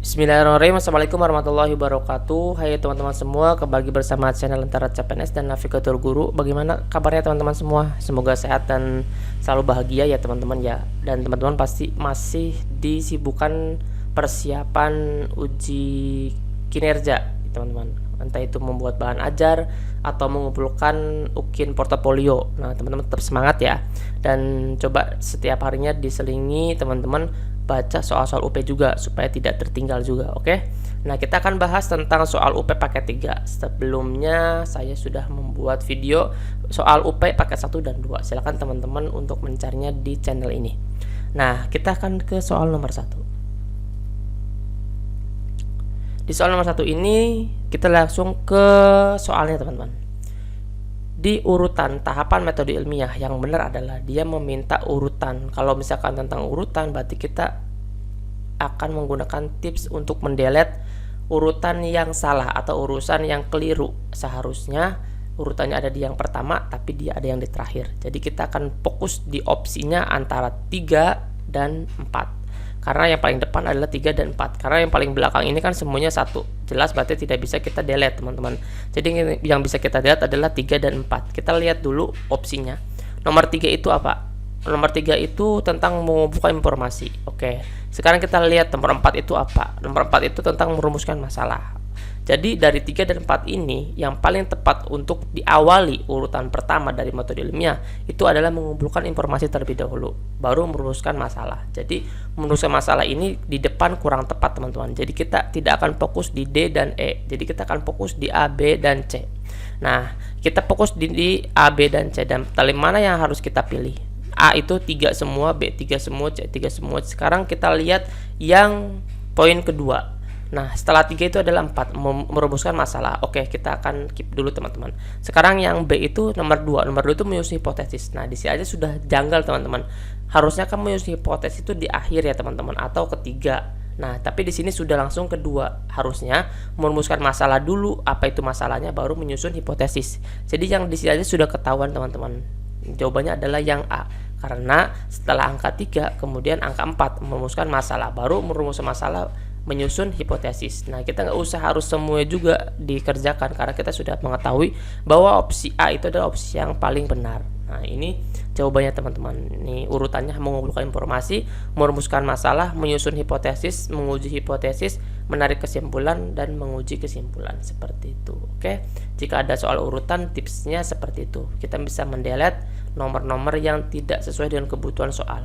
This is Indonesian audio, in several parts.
Bismillahirrahmanirrahim. Assalamualaikum warahmatullahi wabarakatuh. Hai teman-teman semua, kembali bersama channel Lentera CPNS dan Navigator Guru. Bagaimana kabarnya teman-teman semua? Semoga sehat dan selalu bahagia ya teman-teman ya. Dan teman-teman pasti masih disibukkan persiapan uji kinerja teman-teman. Entah itu membuat bahan ajar atau mengumpulkan ukin portofolio. Nah teman-teman tetap semangat ya. Dan coba setiap harinya diselingi teman-teman baca soal-soal UP juga supaya tidak tertinggal juga, oke? Nah, kita akan bahas tentang soal UP paket 3. Sebelumnya saya sudah membuat video soal UP paket 1 dan 2. Silakan teman-teman untuk mencarinya di channel ini. Nah, kita akan ke soal nomor 1. Di soal nomor 1 ini kita langsung ke soalnya, teman-teman. Di urutan tahapan metode ilmiah yang benar adalah dia meminta urutan. Kalau misalkan tentang urutan berarti kita akan menggunakan tips untuk mendelete urutan yang salah atau urusan yang keliru. Seharusnya urutannya ada di yang pertama tapi dia ada yang di terakhir. Jadi kita akan fokus di opsinya antara 3 dan 4. Karena yang paling depan adalah 3 dan 4. Karena yang paling belakang ini kan semuanya 1. Jelas berarti tidak bisa kita delete teman-teman. Jadi yang bisa kita delete adalah 3 dan 4. Kita lihat dulu opsinya. Nomor 3 itu apa? Nomor 3 itu tentang membuka informasi. Oke. Sekarang kita lihat nomor 4 itu apa? Nomor 4 itu tentang merumuskan masalah. Jadi dari 3 dan 4 ini yang paling tepat untuk diawali urutan pertama dari metode ilmiah itu adalah mengumpulkan informasi terlebih dahulu, baru merumuskan masalah. Jadi merumuskan masalah ini di depan kurang tepat teman-teman. Jadi kita tidak akan fokus di D dan E. Jadi kita akan fokus di A, B, dan C. Nah, kita fokus di A, B, dan C. Dan dari mana yang harus kita pilih? A itu 3 semua, B 3 semua, C 3 semua. Sekarang kita lihat yang poin kedua. Nah, setelah 3 itu adalah 4, merumuskan masalah. Oke, kita akan keep dulu teman-teman. Sekarang yang B itu nomor 2. Nomor 2 itu menyusun hipotesis. Nah, di sini aja sudah janggal teman-teman. Harusnya kan menyusun hipotesis itu di akhir ya teman-teman, atau ketiga. Nah, tapi di sini sudah langsung kedua. Harusnya merumuskan masalah dulu, apa itu masalahnya, baru menyusun hipotesis. Jadi yang di sini aja sudah ketahuan teman-teman. Jawabannya adalah yang A. Karena setelah angka 3, kemudian angka 4, merumuskan masalah, baru merumuskan masalah, menyusun hipotesis. Nah, kita nggak usah harus semua juga dikerjakan karena kita sudah mengetahui bahwa opsi A itu adalah opsi yang paling benar. Nah, ini jawabannya teman-teman. Ini urutannya: mengumpulkan informasi, merumuskan masalah, menyusun hipotesis, menguji hipotesis, menarik kesimpulan, dan menguji kesimpulan. Seperti itu. Oke. Jika ada soal urutan, tipsnya seperti itu. Kita bisa mendelete nomor-nomor yang tidak sesuai dengan kebutuhan soal.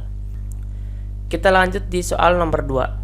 Kita lanjut di soal nomor 2.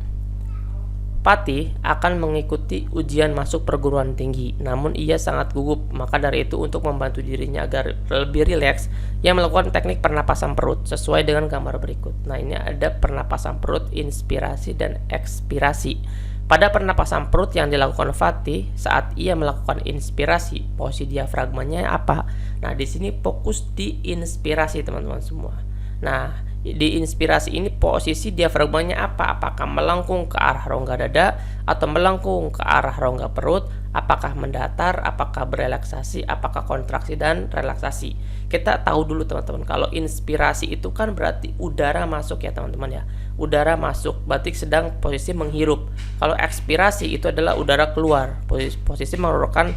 Patih akan mengikuti ujian masuk perguruan tinggi, namun ia sangat gugup. Maka dari itu, untuk membantu dirinya agar lebih rileks, ia melakukan teknik pernapasan perut sesuai dengan gambar berikut. Nah, ini ada pernapasan perut, inspirasi, dan ekspirasi. Pada pernapasan perut yang dilakukan Fatih saat ia melakukan inspirasi, posisi diafragmanya apa? Nah, di sini fokus di inspirasi teman-teman semua. Nah, di inspirasi ini posisi diafragmanya apa? Apakah melengkung ke arah rongga dada atau melengkung ke arah rongga perut? Apakah mendatar? Apakah berelaksasi? Apakah kontraksi dan relaksasi? Kita tahu dulu teman-teman, kalau inspirasi itu kan berarti udara masuk ya teman-teman ya. Udara masuk berarti sedang posisi menghirup. Kalau ekspirasi itu adalah udara keluar, posisi mengeluarkan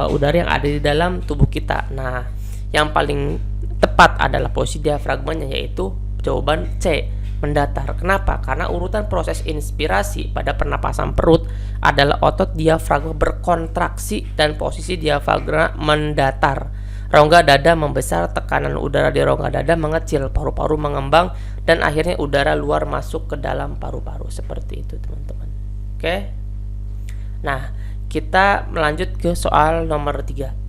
udara yang ada di dalam tubuh kita. Nah, yang paling tepat adalah posisi diafragmanya, yaitu jawaban C, mendatar. Kenapa? Karena urutan proses inspirasi pada pernapasan perut adalah otot diafragma berkontraksi dan posisi diafragma mendatar. Rongga dada membesar, tekanan udara di rongga dada mengecil, paru-paru mengembang, dan akhirnya udara luar masuk ke dalam paru-paru. Seperti itu teman-teman. Oke. Nah, kita melanjut ke soal nomor 3.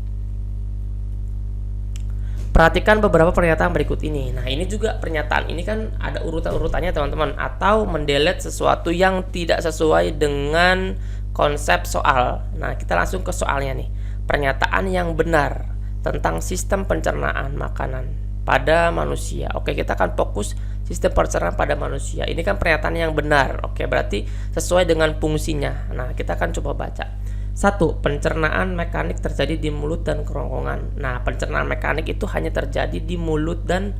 Perhatikan beberapa pernyataan berikut ini. Nah, ini juga pernyataan ini kan ada urutan-urutannya teman-teman, atau mendelete sesuatu yang tidak sesuai dengan konsep soal. Nah, kita langsung ke soalnya nih. Pernyataan yang benar tentang sistem pencernaan makanan pada manusia. Oke, kita akan fokus sistem pencernaan pada manusia. Ini kan pernyataan yang benar. Oke, berarti sesuai dengan fungsinya. Nah, kita akan coba baca. 1. Pencernaan mekanik terjadi di mulut dan kerongkongan. Nah, pencernaan mekanik itu hanya terjadi di mulut dan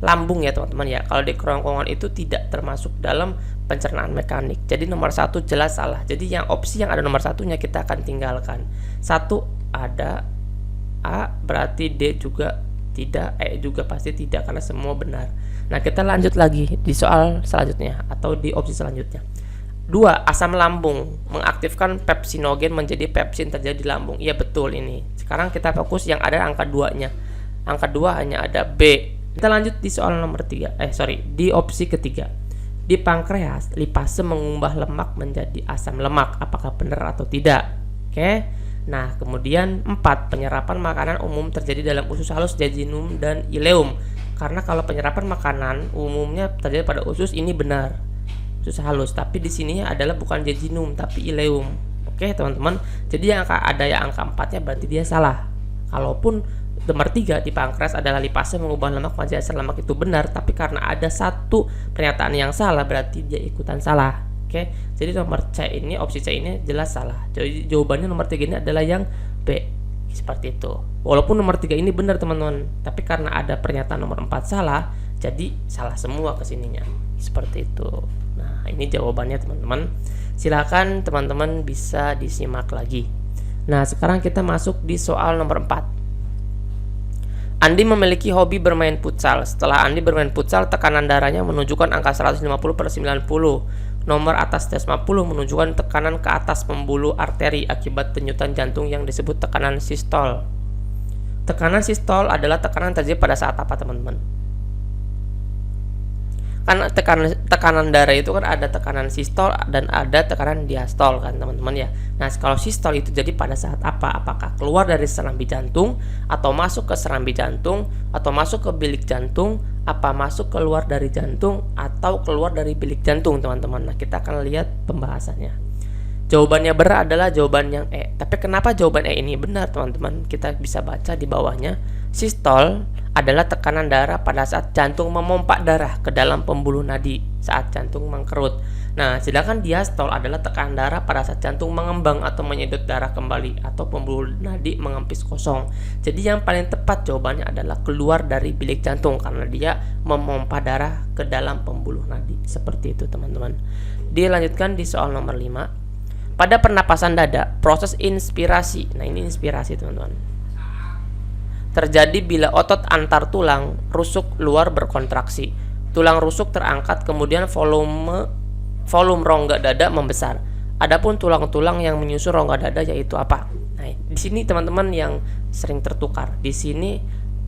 lambung ya teman-teman ya. Kalau di kerongkongan itu tidak termasuk dalam pencernaan mekanik. Jadi nomor 1 jelas salah. Jadi yang opsi yang ada nomor 1-nya kita akan tinggalkan. 1 ada, A berarti D juga tidak, E juga pasti tidak karena semua benar. Nah, kita lanjut lagi di soal selanjutnya atau di opsi selanjutnya. 2. Asam lambung mengaktifkan pepsinogen menjadi pepsin terjadi di lambung. Iya betul ini. Sekarang kita fokus yang ada angka 2-nya. Angka 2 hanya ada B. Kita lanjut di soal nomor 3. Di opsi ketiga. Di pankreas, lipase mengubah lemak menjadi asam lemak. Apakah benar atau tidak? Oke. Nah, kemudian 4. Penyerapan makanan umum terjadi dalam usus halus, jejunum, dan ileum. Karena kalau penyerapan makanan umumnya terjadi pada usus, ini benar. Usus halus, tapi di sini adalah bukan jejunum tapi ileum. Oke, teman-teman. Jadi yang ada yang angka 4-nya berarti dia salah. Kalaupun nomor 3 di pankreas adalah lipase mengubah lemak menjadi asam lemak, itu benar, tapi karena ada satu pernyataan yang salah berarti dia ikutan salah. Oke, jadi nomor C ini, opsi C ini jelas salah. Jadi jawabannya nomor 3 ini adalah yang B. Seperti itu. Walaupun nomor 3 ini benar teman-teman, tapi karena ada pernyataan nomor 4 salah, jadi salah semua kesininya. Seperti itu. Nah, ini jawabannya teman-teman. Silakan teman-teman bisa disimak lagi. Nah, sekarang kita masuk di soal nomor 4. Andi memiliki hobi bermain futsal. Setelah Andi bermain futsal, tekanan darahnya menunjukkan angka 150/90. Nomor atas 150 menunjukkan tekanan ke atas pembuluh arteri akibat denyutan jantung yang disebut tekanan sistol. Tekanan sistol adalah tekanan terjadi pada saat apa teman-teman? Karena tekanan darah itu kan ada tekanan sistol dan ada tekanan diastol kan teman-teman ya. Nah, kalau sistol itu jadi pada saat apa? Apakah keluar dari serambi jantung atau masuk ke serambi jantung atau masuk ke bilik jantung, apa masuk keluar dari jantung atau keluar dari bilik jantung teman-teman. Nah, kita akan lihat pembahasannya. Jawabannya benar adalah jawaban yang E. Tapi kenapa jawaban E ini benar teman-teman? Kita bisa baca di bawahnya. Sistol adalah tekanan darah pada saat jantung memompa darah ke dalam pembuluh nadi saat jantung mengkerut. Nah, sedangkan diastol adalah tekanan darah pada saat jantung mengembang atau menyedot darah kembali atau pembuluh nadi mengempis kosong. Jadi yang paling tepat jawabannya adalah keluar dari bilik jantung karena dia memompa darah ke dalam pembuluh nadi. Seperti itu teman-teman. Dilanjutkan di soal nomor 5. Pada pernapasan dada, proses inspirasi. Nah, ini inspirasi teman-teman. Terjadi bila otot antar tulang rusuk luar berkontraksi. Tulang rusuk terangkat, kemudian volume rongga dada membesar. Adapun tulang-tulang yang menyusun rongga dada yaitu apa? Nah, di sini teman-teman yang sering tertukar. Di sini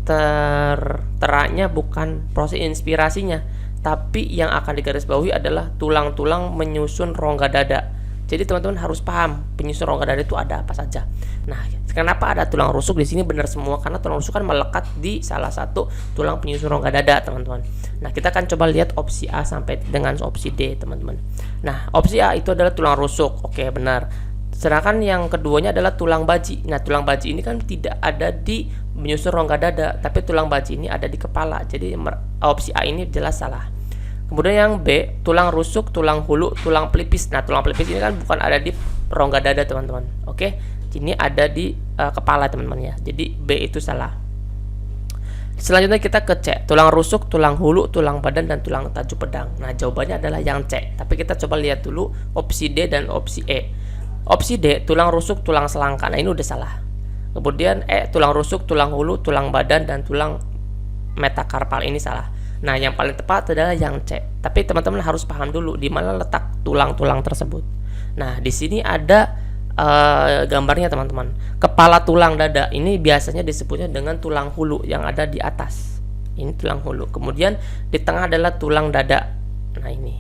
teranya bukan proses inspirasinya, tapi yang akan digarisbawahi adalah tulang-tulang menyusun rongga dada. Jadi teman-teman harus paham penyusun rongga dada itu ada apa saja. Nah, kenapa ada tulang rusuk di sini benar semua? Karena tulang rusuk kan melekat di salah satu tulang penyusun rongga dada, teman-teman. Nah, kita akan coba lihat opsi A sampai dengan opsi D, teman-teman. Nah, opsi A itu adalah tulang rusuk. Oke, benar. Sedangkan yang keduanya adalah tulang baji. Nah, tulang baji ini kan tidak ada di penyusun rongga dada, tapi tulang baji ini ada di kepala. Jadi opsi A ini jelas salah. Kemudian yang B, tulang rusuk, tulang hulu, tulang pelipis. Nah, tulang pelipis ini kan bukan ada di rongga dada, teman-teman. Oke, ini ada di kepala, teman-teman ya. Jadi B itu salah. Selanjutnya kita ke C, tulang rusuk, tulang hulu, tulang badan, dan tulang tajuk pedang. Nah, jawabannya adalah yang C. Tapi kita coba lihat dulu opsi D dan opsi E. Opsi D, tulang rusuk, tulang selangka. Nah, ini udah salah. Kemudian E, tulang rusuk, tulang hulu, tulang badan, dan tulang metakarpal. Ini salah. Nah, yang paling tepat adalah yang C. Tapi teman-teman harus paham dulu di mana letak tulang-tulang tersebut. Nah, di sini ada gambarnya teman-teman. Kepala tulang dada ini biasanya disebutnya dengan tulang hulu yang ada di atas. Ini tulang hulu. Kemudian di tengah adalah tulang dada. Nah, ini.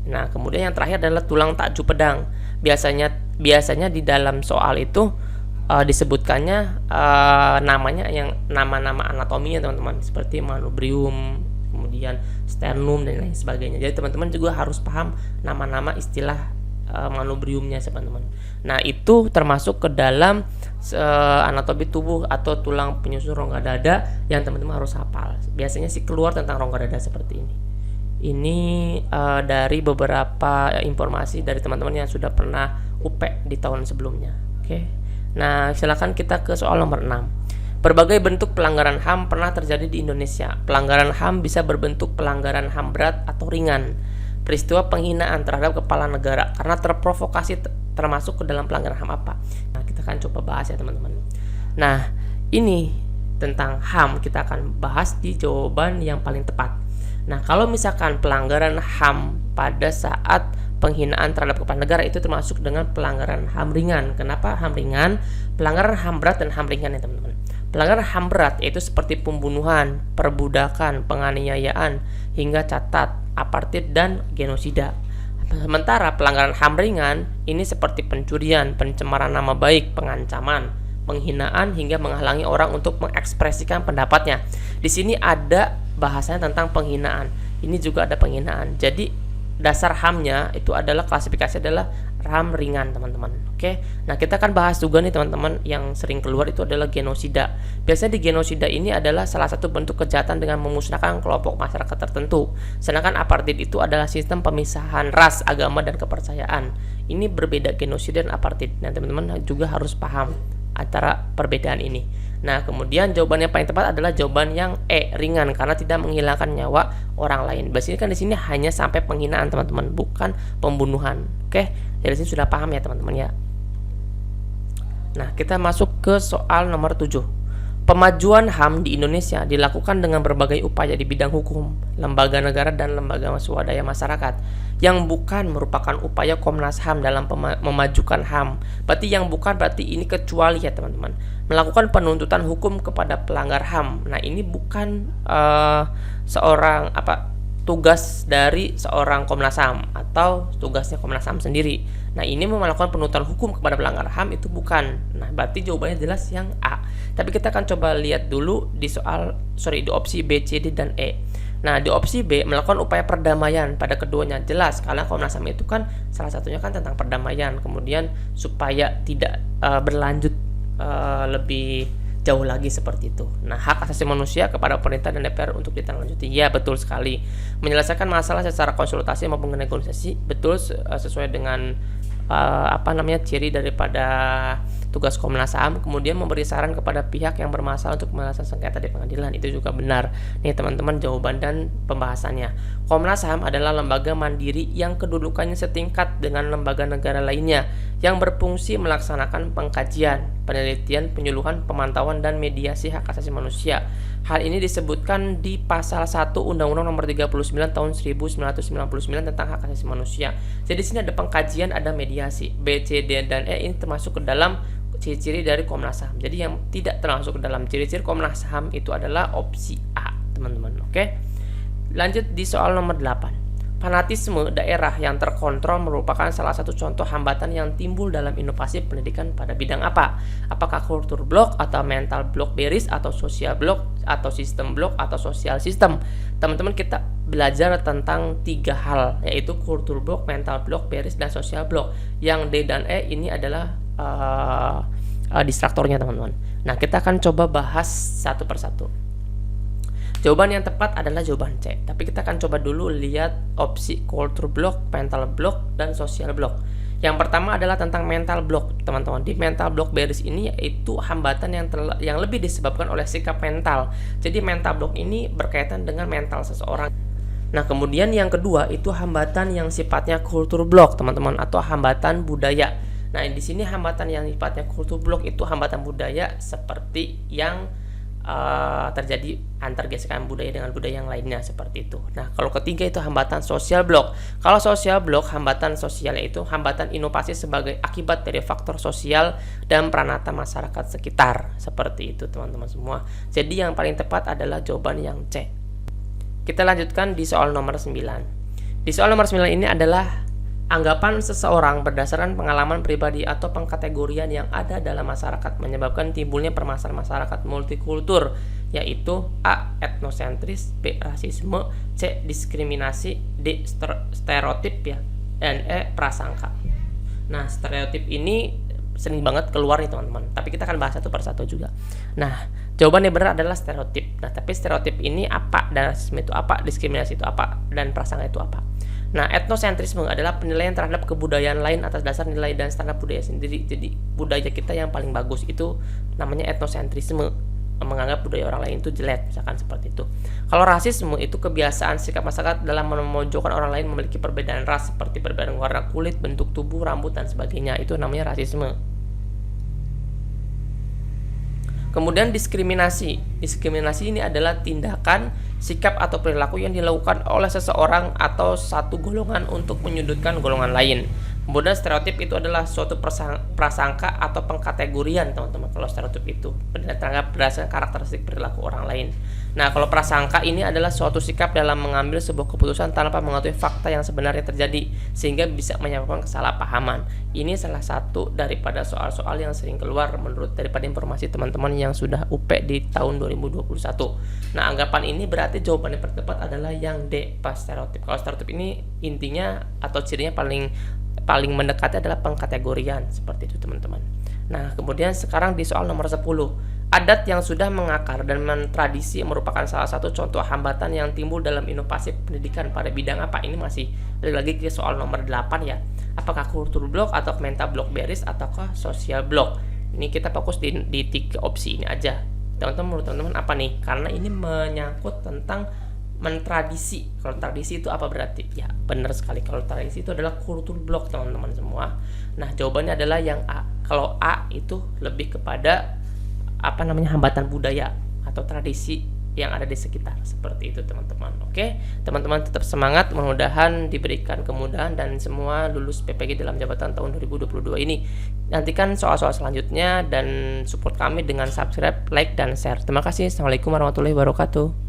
Nah, kemudian yang terakhir adalah tulang tajuk pedang. Biasanya di dalam soal itu disebutkannya namanya yang nama-nama anatominya teman-teman, seperti manubrium, kemudian sternum dan lain sebagainya. Jadi teman-teman juga harus paham nama-nama istilah manubriumnya teman-teman. Nah, itu termasuk ke dalam anatomi tubuh atau tulang penyusun rongga dada yang teman-teman harus hafal. Biasanya sih keluar tentang rongga dada seperti ini. Ini dari beberapa informasi dari teman-teman yang sudah pernah UP di tahun sebelumnya. Oke. Nah, silakan kita ke soal nomor 6. Berbagai bentuk pelanggaran HAM pernah terjadi di Indonesia. Pelanggaran HAM bisa berbentuk pelanggaran HAM berat atau ringan. Peristiwa penghinaan terhadap kepala negara karena terprovokasi termasuk ke dalam pelanggaran HAM apa? Nah, kita akan coba bahas ya teman-teman. Nah, ini tentang HAM kita akan bahas di jawaban yang paling tepat. Nah, kalau misalkan pelanggaran HAM pada saat penghinaan terhadap kepala negara itu termasuk dengan pelanggaran HAM ringan. Kenapa HAM ringan? Pelanggaran HAM berat dan HAM ringan ya teman-teman. Pelanggaran HAM berat yaitu seperti pembunuhan, perbudakan, penganiayaan, hingga catat, apartheid, dan genosida. Sementara pelanggaran HAM ringan ini seperti pencurian, pencemaran nama baik, pengancaman, penghinaan, hingga menghalangi orang untuk mengekspresikan pendapatnya. Di sini ada bahasanya tentang penghinaan. Ini juga ada penghinaan. Jadi dasar HAM-nya itu adalah klasifikasi adalah HAM ringan teman-teman. Oke. Nah, kita akan bahas juga nih teman-teman yang sering keluar itu adalah genosida. Biasanya di genosida ini adalah salah satu bentuk kejahatan dengan memusnahkan kelompok masyarakat tertentu. Sedangkan apartheid itu adalah sistem pemisahan ras, agama, dan kepercayaan. Ini berbeda genosida dan apartheid. Nah, teman-teman juga harus paham antara perbedaan ini. Nah, kemudian jawaban yang paling tepat adalah jawaban yang E, ringan, karena tidak menghilangkan nyawa orang lain. Biasanya kan di sini hanya sampai penghinaan teman-teman, bukan pembunuhan. Oke, dari sini sudah paham ya teman-teman ya. Nah, kita masuk ke soal nomor 7. Pemajuan HAM di Indonesia dilakukan dengan berbagai upaya di bidang hukum, lembaga negara, dan lembaga swadaya masyarakat yang bukan merupakan upaya Komnas HAM dalam memajukan HAM. Berarti yang bukan berarti ini kecuali ya teman-teman. Melakukan penuntutan hukum kepada pelanggar HAM. Nah, ini bukan tugas dari seorang Komnas HAM atau tugasnya Komnas HAM sendiri. Nah, ini melakukan penuntutan hukum kepada pelanggar HAM itu bukan. Nah, berarti jawabannya jelas yang A. Tapi kita akan coba lihat dulu di di opsi B, C, D, dan E. Nah, di opsi B melakukan upaya perdamaian pada keduanya, jelas karena Komnas HAM itu kan salah satunya kan tentang perdamaian. Kemudian supaya tidak berlanjut lebih jauh lagi seperti itu. Nah, hak asasi manusia kepada pemerintah dan DPR untuk ditindaklanjuti. Ya, betul sekali. Menyelesaikan masalah secara konsultasi maupun negosiasi, betul sesuai dengan ciri daripada tugas Komnas HAM. Kemudian memberi saran kepada pihak yang bermasalah untuk menyelesaikan sengketa di pengadilan, itu juga benar. Nih teman-teman jawaban dan pembahasannya. Komnas HAM adalah lembaga mandiri yang kedudukannya setingkat dengan lembaga negara lainnya yang berfungsi melaksanakan pengkajian, penelitian, penyuluhan, pemantauan, dan mediasi hak asasi manusia. Hal ini disebutkan di pasal 1 Undang-Undang Nomor 39 Tahun 1999 tentang hak asasi manusia. Jadi di sini ada pengkajian, ada mediasi. B, C, D, dan E ini termasuk ke dalam ciri-ciri dari Komnas HAM. Jadi yang tidak termasuk ke dalam ciri-ciri Komnas HAM itu adalah opsi A, teman-teman. Oke. Lanjut di soal nomor 8. Fanatisme daerah yang terkontrol merupakan salah satu contoh hambatan yang timbul dalam inovasi pendidikan pada bidang apa? Apakah kultur blok atau mental blok beris atau sosial blok atau sistem blok atau sosial sistem? Teman-teman, kita belajar tentang 3 hal, yaitu kultur blok, mental blok, beris, dan sosial blok. Yang D dan E ini adalah distraktornya teman-teman. Nah, kita akan coba bahas satu persatu. Jawaban yang tepat adalah jawaban C. Tapi kita akan coba dulu lihat opsi culture block, mental block, dan social block. Yang pertama adalah tentang mental block, teman-teman. Di mental block beris ini yaitu hambatan yang lebih disebabkan oleh sikap mental. Jadi mental block ini berkaitan dengan mental seseorang. Nah, kemudian yang kedua itu hambatan yang sifatnya culture block, teman-teman, atau hambatan budaya. Nah, di sini hambatan yang sifatnya culture block itu hambatan budaya seperti yang terjadi antar gesekan budaya dengan budaya yang lainnya seperti itu. Nah, kalau ketiga itu hambatan sosial blok. Kalau sosial blok, hambatan sosial itu hambatan inovasi sebagai akibat dari faktor sosial dan peranata masyarakat sekitar. Seperti itu teman-teman semua. Jadi yang paling tepat adalah jawaban yang C. Kita lanjutkan di soal nomor 9. Di soal nomor 9 ini adalah anggapan seseorang berdasarkan pengalaman pribadi atau pengkategorian yang ada dalam masyarakat menyebabkan timbulnya permasalahan masyarakat multikultur, yaitu A. etnosentris, B. rasisme, C. diskriminasi, D. stereotip ya, dan E. prasangka. Nah, stereotip ini sering banget keluar nih teman-teman, tapi kita akan bahas satu persatu juga. Nah, jawaban yang benar adalah stereotip. Nah, tapi stereotip ini apa, dan rasisme itu apa, diskriminasi itu apa, dan prasangka itu apa? Nah, etnosentrisme adalah penilaian terhadap kebudayaan lain atas dasar nilai dan standar budaya sendiri. Jadi budaya kita yang paling bagus itu namanya etnosentrisme. menganggap budaya orang lain itu jelek, misalkan seperti itu. Kalau rasisme itu kebiasaan sikap masyarakat dalam memojokkan orang lain memiliki perbedaan ras seperti perbedaan warna kulit, bentuk tubuh, rambut dan sebagainya. Itu namanya rasisme. Kemudian diskriminasi. Diskriminasi ini adalah tindakan, sikap atau perilaku yang dilakukan oleh seseorang atau satu golongan untuk menyudutkan golongan lain. Kemudian stereotip itu adalah suatu prasangka atau pengkategorian, teman-teman. Kalau stereotip itu terangkat berdasarkan karakteristik perilaku orang lain. Nah, kalau prasangka ini adalah suatu sikap dalam mengambil sebuah keputusan tanpa mengetahui fakta yang sebenarnya terjadi, sehingga bisa menyebabkan kesalahpahaman. Ini salah satu daripada soal-soal yang sering keluar menurut daripada informasi teman-teman yang sudah UP di tahun 2021. Nah, anggapan ini berarti jawaban yang tertepat adalah yang D, pas stereotip. Kalau stereotip ini intinya atau cirinya paling mendekati adalah pengkategorian, seperti itu teman-teman. Nah, kemudian sekarang di soal nomor 10, adat yang sudah mengakar dan mentradisi merupakan salah satu contoh hambatan yang timbul dalam inovasi pendidikan pada bidang apa? Ini masih lagi ke soal nomor 8 ya. Apakah kultur blok atau menta blok beris ataukah sosial blok? Ini kita fokus di 3 opsi ini aja. Teman-teman, menurut teman-teman apa nih? Karena ini menyangkut tentang mentradisi. Kalau tradisi itu apa berarti? Ya, benar sekali. Kalau tradisi itu adalah kultur blok, teman-teman semua. Nah, jawabannya adalah yang A. Kalau A itu lebih kepada hambatan budaya atau tradisi yang ada di sekitar, seperti itu teman-teman. Oke, teman-teman tetap semangat, mudah-mudahan diberikan kemudahan dan semua lulus PPG dalam jabatan tahun 2022 ini. Nantikan soal-soal selanjutnya dan support kami dengan subscribe, like dan share. Terima kasih. Assalamualaikum warahmatullahi wabarakatuh.